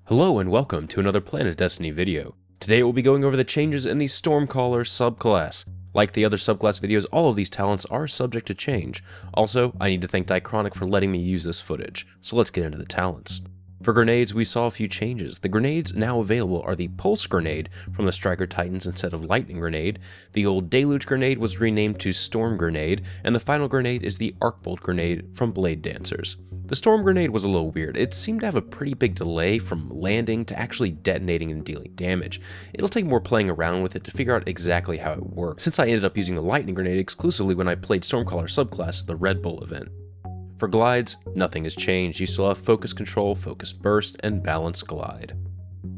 Hello and welcome to another PlanetDestiny video. Today we'll be going over the changes in the Stormcaller subclass. Like the other subclass videos, all of these talents are subject to change. Also, I need to thank Diachronic for letting me use this footage, so let's get into the talents. For grenades, we saw a few changes. The grenades now available are the Pulse Grenade from the Striker Titans instead of Lightning Grenade, the old Deluge Grenade was renamed to Storm Grenade, and the final grenade is the Arc Bolt Grenade from Blade Dancers. The Storm Grenade was a little weird. It seemed to have a pretty big delay from landing to actually detonating and dealing damage. It'll take more playing around with it to figure out exactly how it works, since I ended up using the Lightning Grenade exclusively when I played Stormcaller subclass at the Red Bull event. For glides, nothing has changed. You still have Focus Control, Focus Burst, and Balance Glide.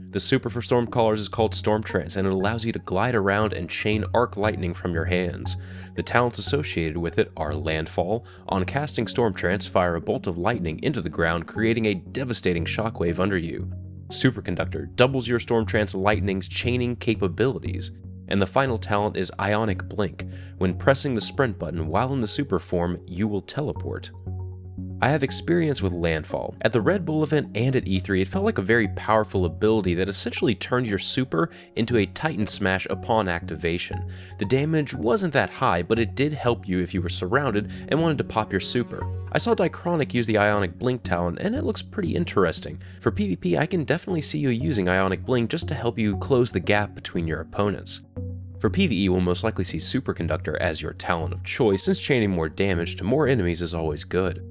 The super for Stormcallers is called Storm Trance, and it allows you to glide around and chain arc lightning from your hands. The talents associated with it are Landfall. On casting Storm Trance, fire a bolt of lightning into the ground, creating a devastating shockwave under you. Superconductor doubles your Storm Trance lightning's chaining capabilities. And the final talent is Ionic Blink. When pressing the sprint button while in the super form, you will teleport. I have experience with Landfall. At the Red Bull event and at E3, it felt like a very powerful ability that essentially turned your super into a Titan Smash upon activation. The damage wasn't that high, but it did help you if you were surrounded and wanted to pop your super. I saw Diachronic use the Ionic Blink talent, and it looks pretty interesting. For PvP, I can definitely see you using Ionic Blink just to help you close the gap between your opponents. For PvE, we'll most likely see Superconductor as your talent of choice, since chaining more damage to more enemies is always good.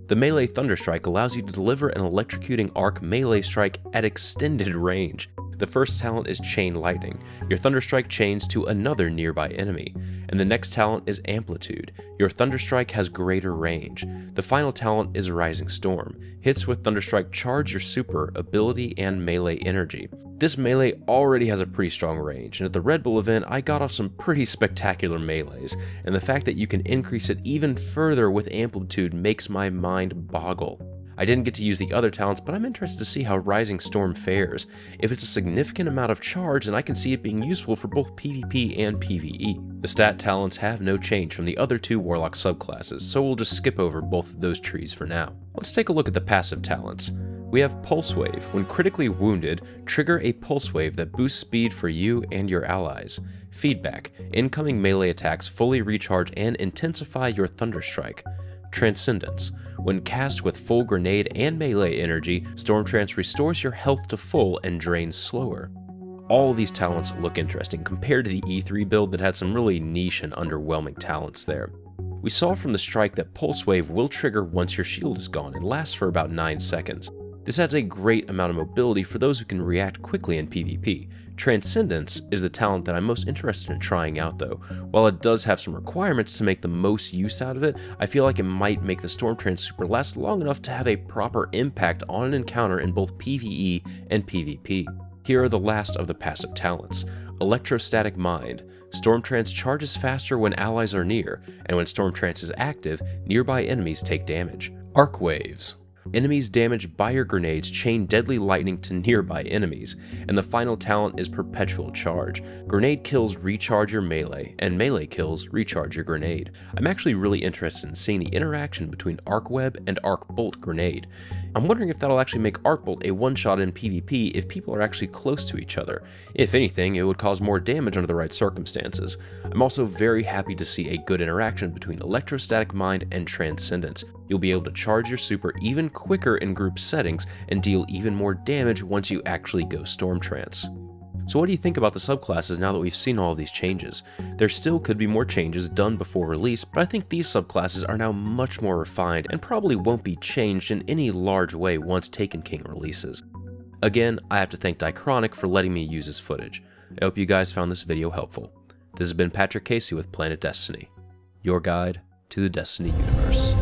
The Melee Thunderstrike allows you to deliver an electrocuting arc melee strike at extended range. The first talent is Chain Lightning. Your Thunderstrike chains to another nearby enemy. And the next talent is Amplitude. Your Thunderstrike has greater range. The final talent is Rising Storm. Hits with Thunderstrike charge your super, ability, and melee energy. This melee already has a pretty strong range, and at the Red Bull event I got off some pretty spectacular melees, and the fact that you can increase it even further with Amplitude makes my mind boggle. I didn't get to use the other talents, but I'm interested to see how Rising Storm fares. If it's a significant amount of charge, then I can see it being useful for both PvP and PvE. The stat talents have no change from the other two Warlock subclasses, so we'll just skip over both of those trees for now. Let's take a look at the passive talents. We have Pulse Wave. When critically wounded, trigger a Pulse Wave that boosts speed for you and your allies. Feedback. Incoming melee attacks fully recharge and intensify your Thunderstrike. Transcendence. When cast with full grenade and melee energy, Storm Trance restores your health to full and drains slower. All of these talents look interesting compared to the E3 build that had some really niche and underwhelming talents there. We saw from the strike that Pulse Wave will trigger once your shield is gone and lasts for about 9 seconds. This adds a great amount of mobility for those who can react quickly in PvP. Transcendence is the talent that I'm most interested in trying out though. While it does have some requirements to make the most use out of it, I feel like it might make the Storm Trance super last long enough to have a proper impact on an encounter in both PvE and PvP. Here are the last of the passive talents. Electrostatic Mind. Storm Trance charges faster when allies are near, and when Storm Trance is active, nearby enemies take damage. Arc Waves. Enemies damaged by your grenades chain deadly lightning to nearby enemies, and the final talent is Perpetual Charge. Grenade kills recharge your melee, and melee kills recharge your grenade. I'm actually really interested in seeing the interaction between Arc Web and Arc Bolt Grenade. I'm wondering if that'll actually make Arc Bolt a one-shot in PvP if people are actually close to each other. If anything, it would cause more damage under the right circumstances. I'm also very happy to see a good interaction between Electrostatic Mind and Transcendence. You'll be able to charge your super even quicker in group settings and deal even more damage once you actually go Storm Trance. So what do you think about the subclasses now that we've seen all of these changes? There still could be more changes done before release, but I think these subclasses are now much more refined and probably won't be changed in any large way once Taken King releases. Again, I have to thank Diachronic for letting me use his footage. I hope you guys found this video helpful. This has been Patrick Casey with PlanetDestiny, your guide to the Destiny universe.